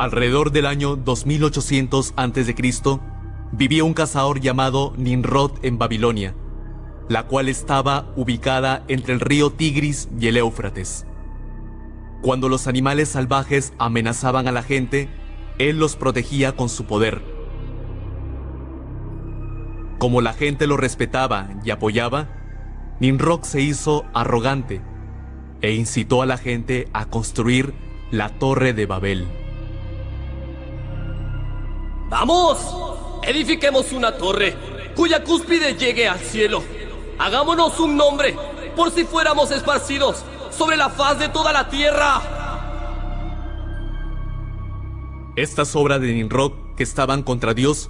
Alrededor del año 2800 a.C., vivía un cazador llamado Nimrod en Babilonia, la cual estaba ubicada entre el río Tigris y el Éufrates. Cuando los animales salvajes amenazaban a la gente, él los protegía con su poder. Como la gente lo respetaba y apoyaba, Nimrod se hizo arrogante e incitó a la gente a construir la Torre de Babel. ¡Vamos! Edifiquemos una torre cuya cúspide llegue al cielo. Hagámonos un nombre por si fuéramos esparcidos sobre la faz de toda la tierra. Estas obras de Nimrod, que estaban contra Dios,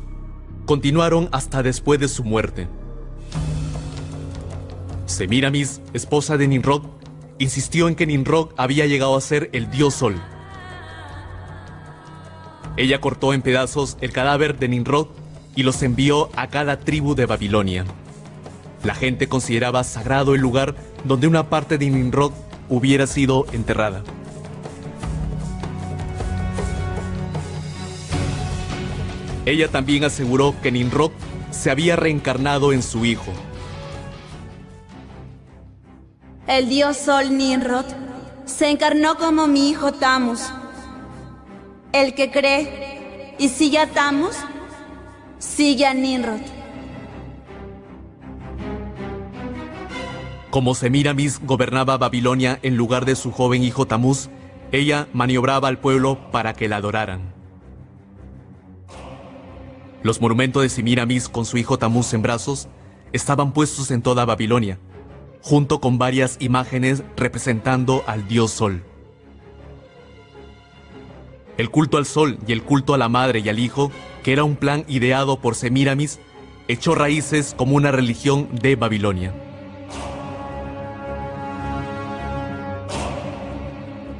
continuaron hasta después de su muerte. Semíramis, esposa de Nimrod, insistió en que Nimrod había llegado a ser el dios Sol. Ella cortó en pedazos el cadáver de Nimrod y los envió a cada tribu de Babilonia. La gente consideraba sagrado el lugar donde una parte de Nimrod hubiera sido enterrada. Ella también aseguró que Nimrod se había reencarnado en su hijo. El dios Sol Nimrod se encarnó como mi hijo Tammuz. El que cree y sigue a Tammuz, sigue a Nimrod. Como Semíramis gobernaba Babilonia en lugar de su joven hijo Tamuz, ella maniobraba al pueblo para que la adoraran. Los monumentos de Semíramis con su hijo Tamuz en brazos estaban puestos en toda Babilonia, junto con varias imágenes representando al dios Sol. El culto al Sol y el culto a la Madre y al Hijo, que era un plan ideado por Semíramis, echó raíces como una religión de Babilonia.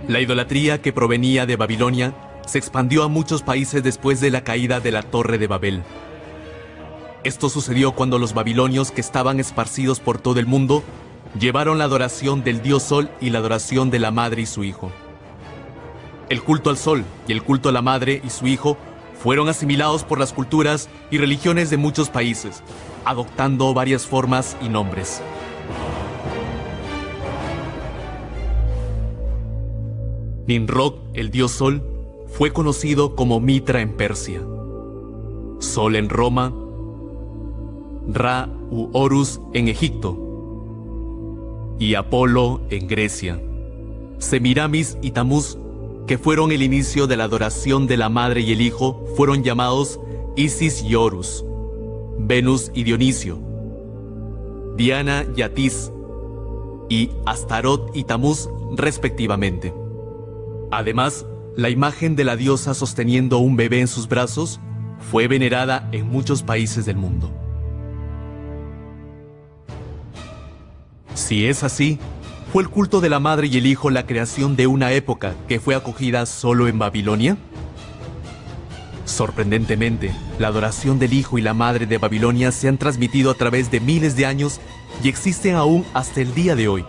La idolatría que provenía de Babilonia se expandió a muchos países después de la caída de la Torre de Babel. Esto sucedió cuando los babilonios, que estaban esparcidos por todo el mundo, llevaron la adoración del dios Sol y la adoración de la Madre y su Hijo. El culto al Sol y el culto a la Madre y su Hijo fueron asimilados por las culturas y religiones de muchos países, adoptando varias formas y nombres. Nimrod, el dios Sol, fue conocido como Mitra en Persia, Sol en Roma, Ra u Horus en Egipto y Apolo en Grecia. Semíramis y Tamuz, que fueron el inicio de la adoración de la Madre y el Hijo, fueron llamados Isis y Horus, Venus y Dionisio, Diana y Atis, y Astarot y Tamuz respectivamente. Además, la imagen de la diosa sosteniendo un bebé en sus brazos fue venerada en muchos países del mundo. Si es así, ¿fue el culto de la Madre y el Hijo la creación de una época que fue acogida solo en Babilonia? Sorprendentemente, la adoración del Hijo y la Madre de Babilonia se han transmitido a través de miles de años y existen aún hasta el día de hoy.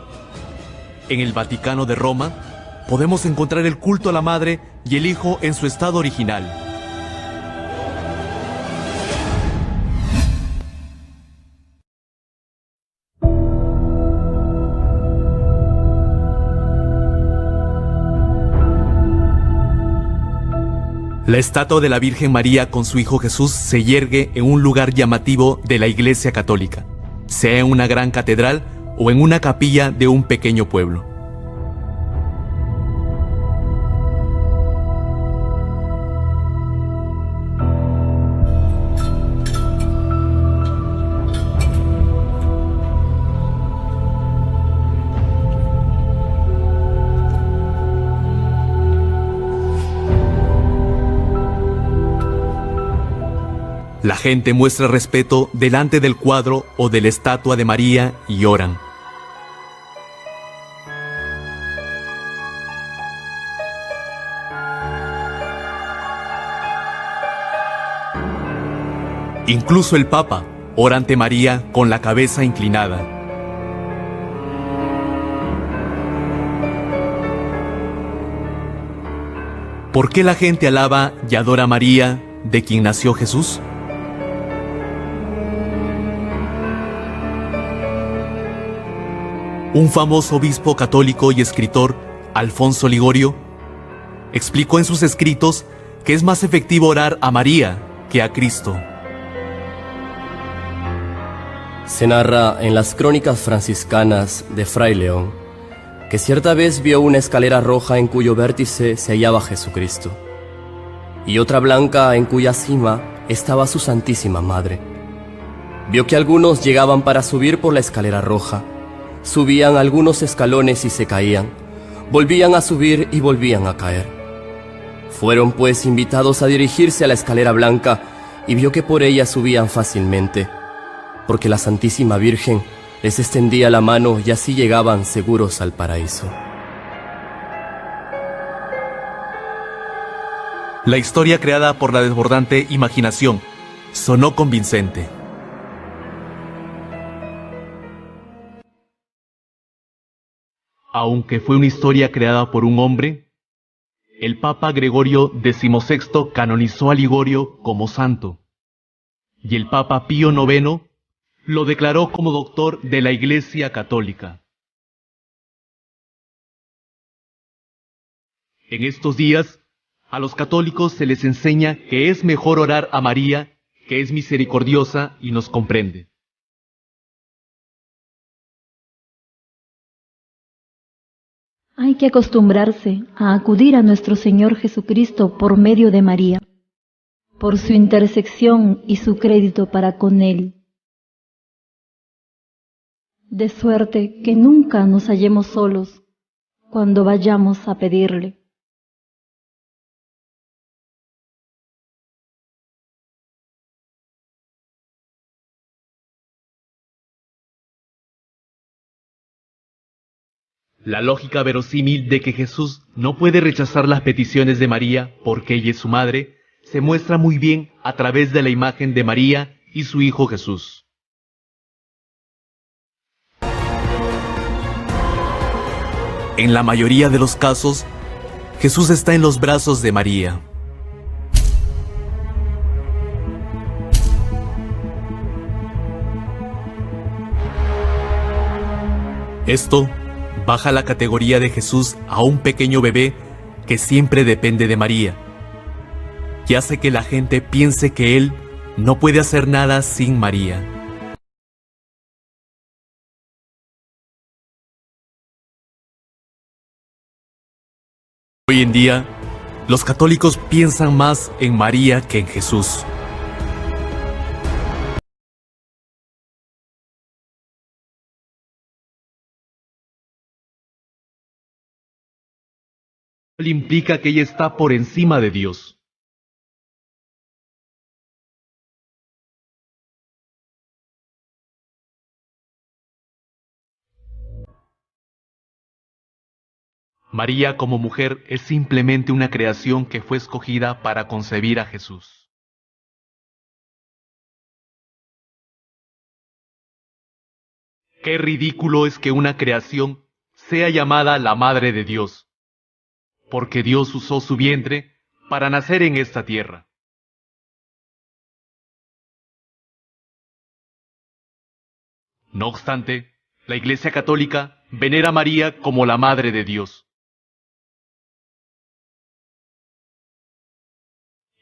En el Vaticano de Roma, podemos encontrar el culto a la Madre y el Hijo en su estado original. La estatua de la Virgen María con su Hijo Jesús se yergue en un lugar llamativo de la Iglesia Católica, sea en una gran catedral o en una capilla de un pequeño pueblo. La gente muestra respeto delante del cuadro o de la estatua de María y oran. Incluso el Papa ora ante María con la cabeza inclinada. ¿Por qué la gente alaba y adora a María, de quien nació Jesús? Un famoso obispo católico y escritor, Alfonso Ligorio, explicó en sus escritos que es más efectivo orar a María que a Cristo. Se narra en las crónicas franciscanas de Fray León que cierta vez vio una escalera roja en cuyo vértice se hallaba Jesucristo, y otra blanca en cuya cima estaba su Santísima Madre. Vio que algunos llegaban para subir por la escalera roja, subían algunos escalones y se caían, volvían a subir y volvían a caer. Fueron pues invitados a dirigirse a la escalera blanca y vio que por ella subían fácilmente, porque la Santísima Virgen les extendía la mano y así llegaban seguros al paraíso. La historia creada por la desbordante imaginación sonó convincente. Aunque fue una historia creada por un hombre, el Papa Gregorio XVI canonizó a Ligorio como santo, y el Papa Pío IX lo declaró como doctor de la Iglesia Católica. En estos días, a los católicos se les enseña que es mejor orar a María, que es misericordiosa y nos comprende. Hay que acostumbrarse a acudir a nuestro Señor Jesucristo por medio de María, por su intersección y su crédito para con Él, de suerte que nunca nos hallemos solos cuando vayamos a pedirle. La lógica verosímil de que Jesús no puede rechazar las peticiones de María porque ella es su madre, se muestra muy bien a través de la imagen de María y su Hijo Jesús. En la mayoría de los casos, Jesús está en los brazos de María. Esto baja la categoría de Jesús a un pequeño bebé que siempre depende de María, y hace que la gente piense que Él no puede hacer nada sin María. Hoy en día, los católicos piensan más en María que en Jesús. Implica que ella está por encima de Dios. María como mujer es simplemente una creación que fue escogida para concebir a Jesús. Qué ridículo es que una creación sea llamada la Madre de Dios, porque Dios usó su vientre para nacer en esta tierra. No obstante, la Iglesia Católica venera a María como la Madre de Dios.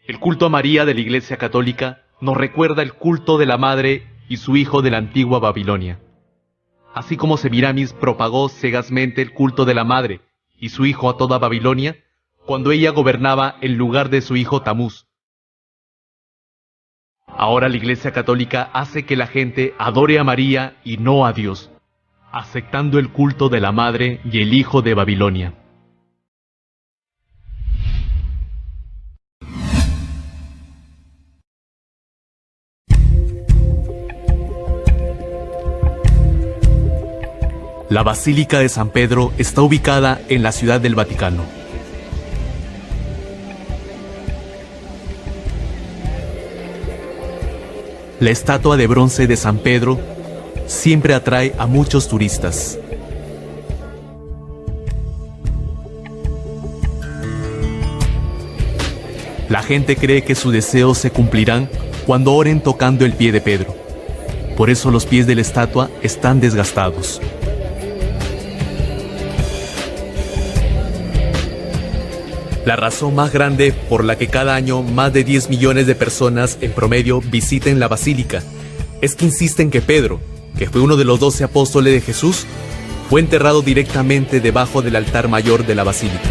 El culto a María de la Iglesia Católica nos recuerda el culto de la Madre y su Hijo de la antigua Babilonia. Así como Semiramis propagó ciegamente el culto de la Madre y su hijo a toda Babilonia, cuando ella gobernaba en lugar de su hijo Tamuz. Ahora la Iglesia Católica hace que la gente adore a María y no a Dios, aceptando el culto de la Madre y el Hijo de Babilonia. La Basílica de San Pedro está ubicada en la Ciudad del Vaticano. La estatua de bronce de San Pedro siempre atrae a muchos turistas. La gente cree que sus deseos se cumplirán cuando oren tocando el pie de Pedro. Por eso los pies de la estatua están desgastados. La razón más grande por la que cada año más de 10 millones de personas en promedio visiten la basílica es que insisten que Pedro, que fue uno de los 12 apóstoles de Jesús, fue enterrado directamente debajo del altar mayor de la basílica.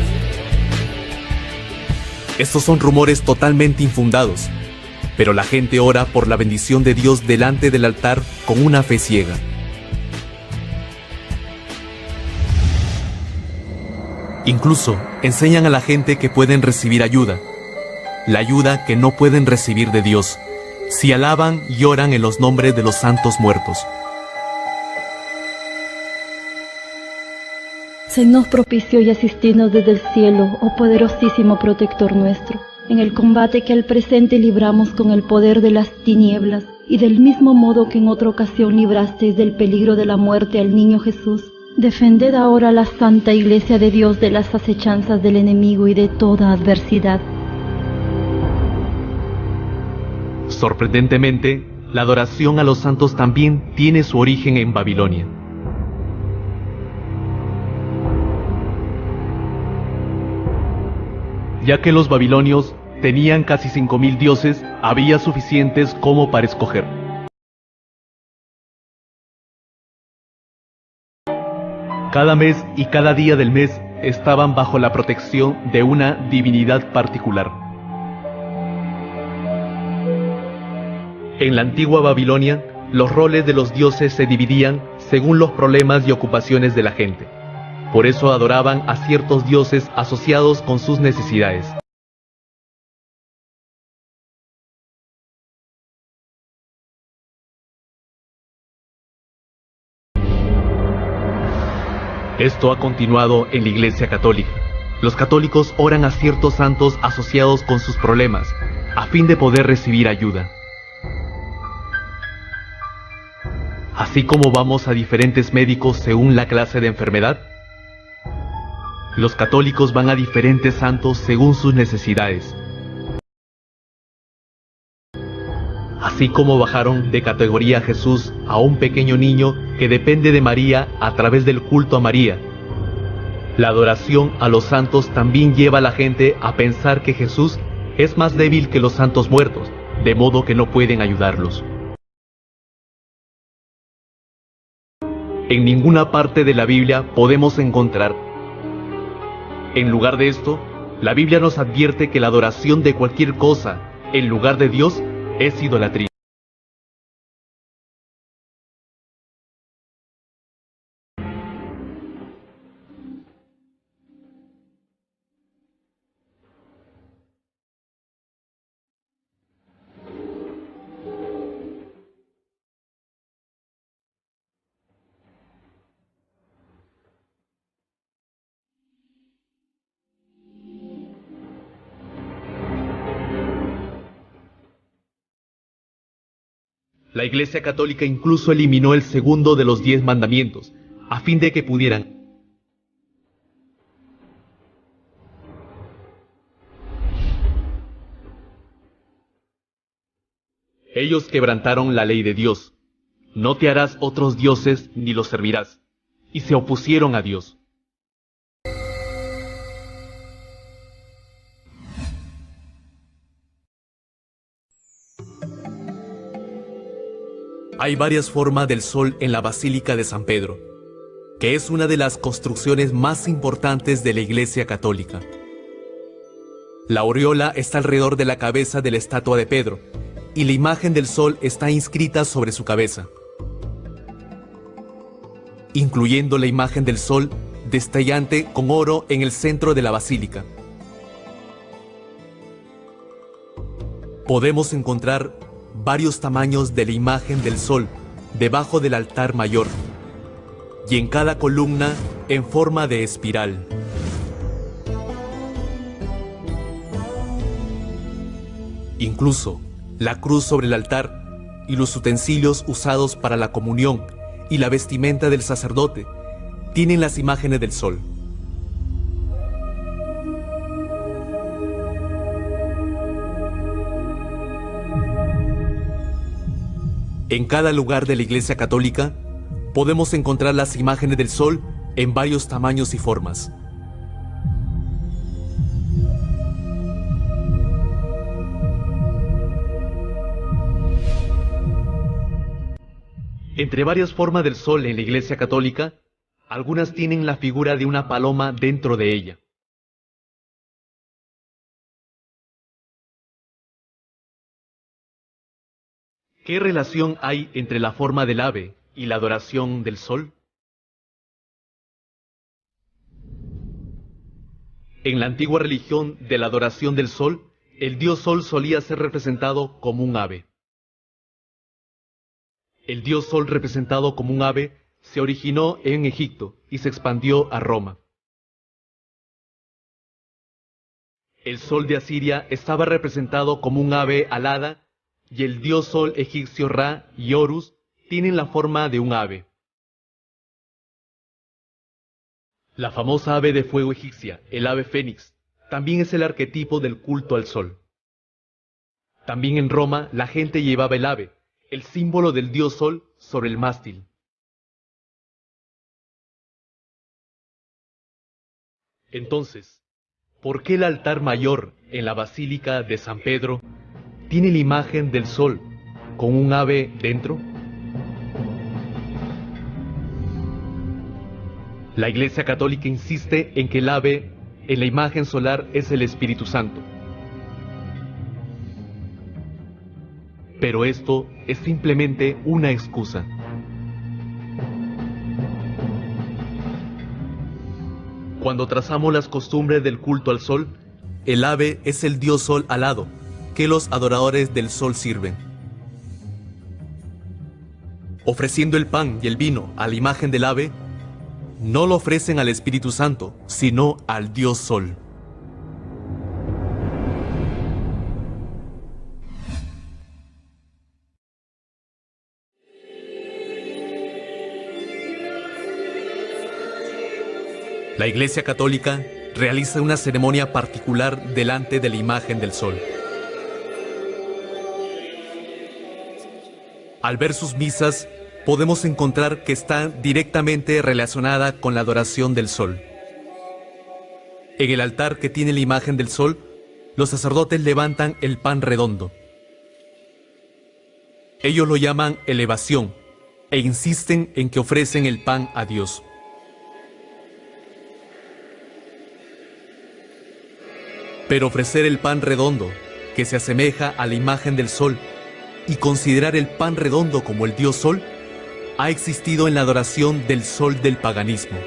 Estos son rumores totalmente infundados, pero la gente ora por la bendición de Dios delante del altar con una fe ciega. Incluso enseñan a la gente que pueden recibir ayuda, la ayuda que no pueden recibir de Dios, si alaban y oran en los nombres de los santos muertos. Senos propicio y asistirnos desde el cielo, oh poderosísimo protector nuestro, en el combate que al presente libramos con el poder de las tinieblas, y del mismo modo que en otra ocasión librasteis del peligro de la muerte al niño Jesús, defended ahora la Santa Iglesia de Dios de las acechanzas del enemigo y de toda adversidad. Sorprendentemente, la adoración a los santos también tiene su origen en Babilonia. Ya que los babilonios tenían casi 5.000 dioses, había suficientes como para escoger. Cada mes y cada día del mes estaban bajo la protección de una divinidad particular. En la antigua Babilonia, los roles de los dioses se dividían según los problemas y ocupaciones de la gente. Por eso adoraban a ciertos dioses asociados con sus necesidades. Esto ha continuado en la Iglesia Católica. Los católicos oran a ciertos santos asociados con sus problemas, a fin de poder recibir ayuda. Así como vamos a diferentes médicos según la clase de enfermedad, los católicos van a diferentes santos según sus necesidades. Así como bajaron de categoría a Jesús a un pequeño niño que depende de María a través del culto a María, la adoración a los santos también lleva a la gente a pensar que Jesús es más débil que los santos muertos, de modo que no pueden ayudarlos. En ninguna parte de la Biblia podemos encontrar. En lugar de esto, la Biblia nos advierte que la adoración de cualquier cosa en lugar de Dios es idolatría. La Iglesia Católica incluso eliminó el segundo de los 10 mandamientos, a fin de que pudieran. Ellos quebrantaron la ley de Dios. No te harás otros dioses ni los servirás. Y se opusieron a Dios. Hay varias formas del sol en la Basílica de San Pedro, que es una de las construcciones más importantes de la Iglesia Católica. La aureola está alrededor de la cabeza de la estatua de Pedro, y la imagen del sol está inscrita sobre su cabeza, incluyendo la imagen del sol destellante con oro en el centro de la basílica. Podemos encontrar varios tamaños de la imagen del sol debajo del altar mayor, y en cada columna en forma de espiral. Incluso la cruz sobre el altar y los utensilios usados para la comunión y la vestimenta del sacerdote tienen las imágenes del sol. En cada lugar de la Iglesia Católica podemos encontrar las imágenes del sol en varios tamaños y formas. Entre varias formas del sol en la Iglesia Católica, algunas tienen la figura de una paloma dentro de ella. ¿Qué relación hay entre la forma del ave y la adoración del sol? En la antigua religión de la adoración del sol, el dios sol solía ser representado como un ave. El dios sol representado como un ave se originó en Egipto y se expandió a Roma. El sol de Asiria estaba representado como un ave alada y el dios sol egipcio Ra y Horus tienen la forma de un ave. La famosa ave de fuego egipcia, el ave fénix, también es el arquetipo del culto al sol. También en Roma la gente llevaba el ave, el símbolo del dios sol, sobre el mástil. Entonces, ¿por qué el altar mayor en la Basílica de San Pedro tiene la imagen del sol con un ave dentro? La Iglesia Católica insiste en que el ave en la imagen solar es el Espíritu Santo. Pero esto es simplemente una excusa. Cuando trazamos las costumbres del culto al sol, el ave es el dios sol alado, que los adoradores del sol sirven. Ofreciendo el pan y el vino a la imagen del ave, no lo ofrecen al Espíritu Santo, sino al dios sol. La Iglesia Católica realiza una ceremonia particular delante de la imagen del sol. Al ver sus misas, podemos encontrar que está directamente relacionada con la adoración del sol. En el altar que tiene la imagen del sol, los sacerdotes levantan el pan redondo. Ellos lo llaman elevación e insisten en que ofrecen el pan a Dios. Pero ofrecer el pan redondo, que se asemeja a la imagen del sol, y considerar el pan redondo como el dios sol, ha existido en la adoración del sol del paganismo.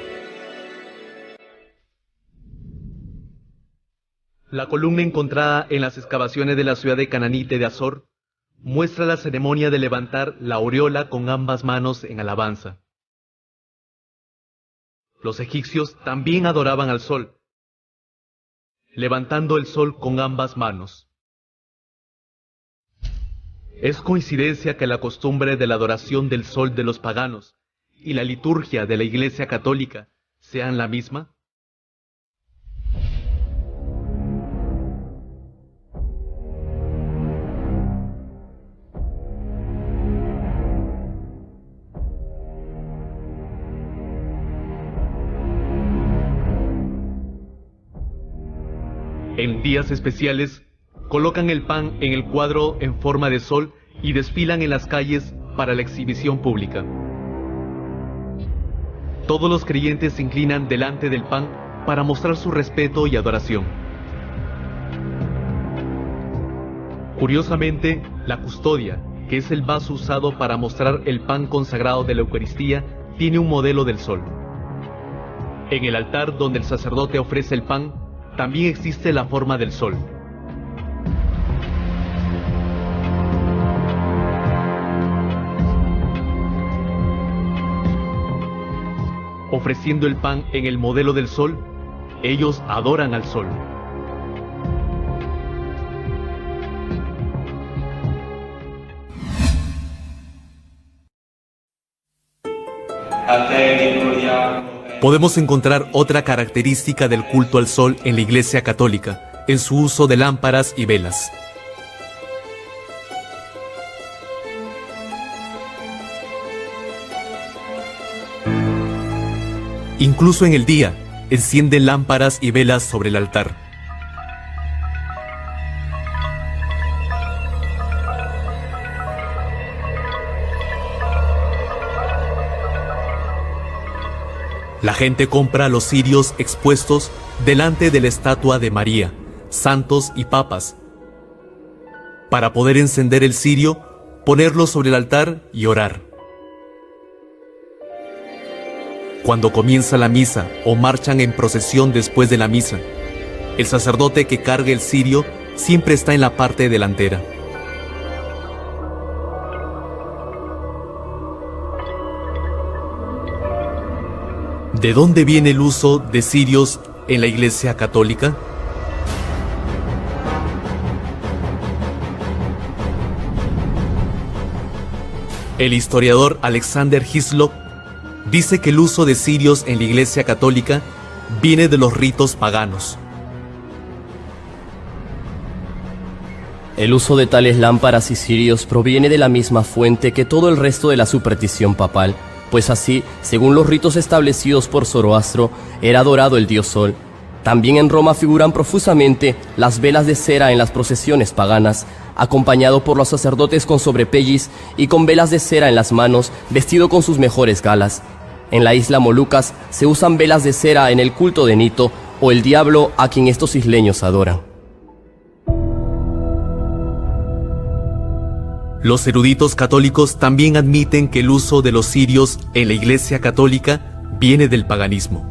La columna encontrada en las excavaciones de la ciudad de Cananite de Azor muestra la ceremonia de levantar la aureola con ambas manos en alabanza. Los egipcios también adoraban al sol, levantando el sol con ambas manos. ¿Es coincidencia que la costumbre de la adoración del sol de los paganos y la liturgia de la Iglesia Católica sean la misma? En días especiales, colocan el pan en el cuadro en forma de sol y desfilan en las calles para la exhibición pública. Todos los creyentes se inclinan delante del pan para mostrar su respeto y adoración. Curiosamente, la custodia, que es el vaso usado para mostrar el pan consagrado de la Eucaristía, tiene un modelo del sol. En el altar donde el sacerdote ofrece el pan, también existe la forma del sol. Ofreciendo el pan en el modelo del sol, ellos adoran al sol. Podemos encontrar otra característica del culto al sol en la Iglesia Católica, en su uso de lámparas y velas. Incluso en el día, encienden lámparas y velas sobre el altar. La gente compra los cirios expuestos delante de la estatua de María, santos y papas, para poder encender el cirio, ponerlo sobre el altar y orar. Cuando comienza la misa o marchan en procesión después de la misa, el sacerdote que carga el cirio siempre está en la parte delantera. ¿De dónde viene el uso de cirios en la Iglesia Católica? El historiador Alexander Hislop dice que el uso de cirios en la Iglesia Católica viene de los ritos paganos. El uso de tales lámparas y cirios proviene de la misma fuente que todo el resto de la superstición papal, pues así, según los ritos establecidos por Zoroastro, era adorado el dios Sol. También en Roma figuran profusamente las velas de cera en las procesiones paganas, acompañado por los sacerdotes con sobrepellis y con velas de cera en las manos, vestido con sus mejores galas. En la isla Molucas se usan velas de cera en el culto de Nito, o el diablo a quien estos isleños adoran. Los eruditos católicos también admiten que el uso de los cirios en la Iglesia Católica viene del paganismo.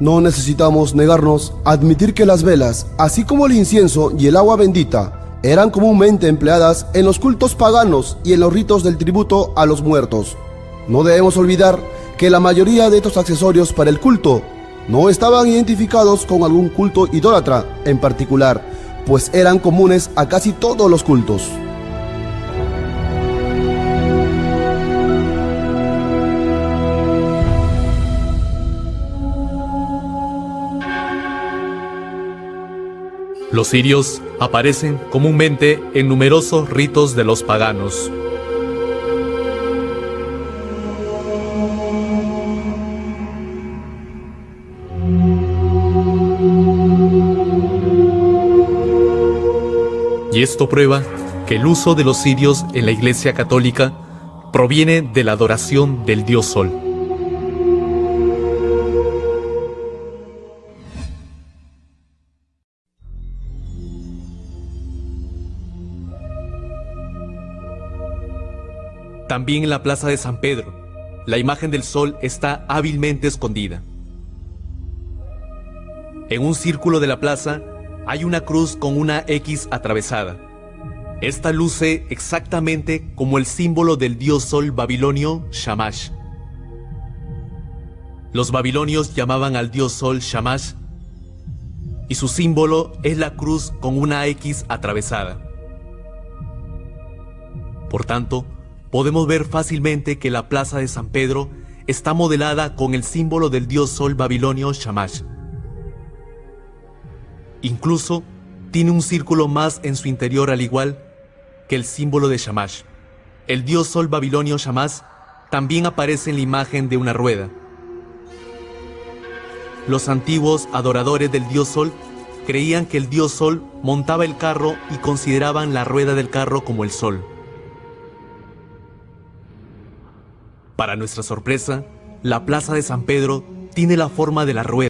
No necesitamos negarnos a admitir que las velas, así como el incienso y el agua bendita, eran comúnmente empleadas en los cultos paganos y en los ritos del tributo a los muertos. No debemos olvidar que la mayoría de estos accesorios para el culto no estaban identificados con algún culto idólatra en particular, pues eran comunes a casi todos los cultos. Los cirios aparecen comúnmente en numerosos ritos de los paganos. Y esto prueba que el uso de los cirios en la Iglesia Católica proviene de la adoración del dios Sol. También en la plaza de San Pedro, la imagen del sol está hábilmente escondida. En un círculo de la plaza hay una cruz con una X atravesada. Esta luce exactamente como el símbolo del dios sol babilonio Shamash. Los babilonios llamaban al dios sol Shamash y su símbolo es la cruz con una X atravesada. Por tanto, podemos ver fácilmente que la plaza de San Pedro está modelada con el símbolo del dios sol babilonio Shamash. Incluso tiene un círculo más en su interior, al igual que el símbolo de Shamash. El dios sol babilonio Shamash también aparece en la imagen de una rueda. Los antiguos adoradores del dios sol creían que el dios sol montaba el carro y consideraban la rueda del carro como el sol. Para nuestra sorpresa, la plaza de San Pedro tiene la forma de la rueda.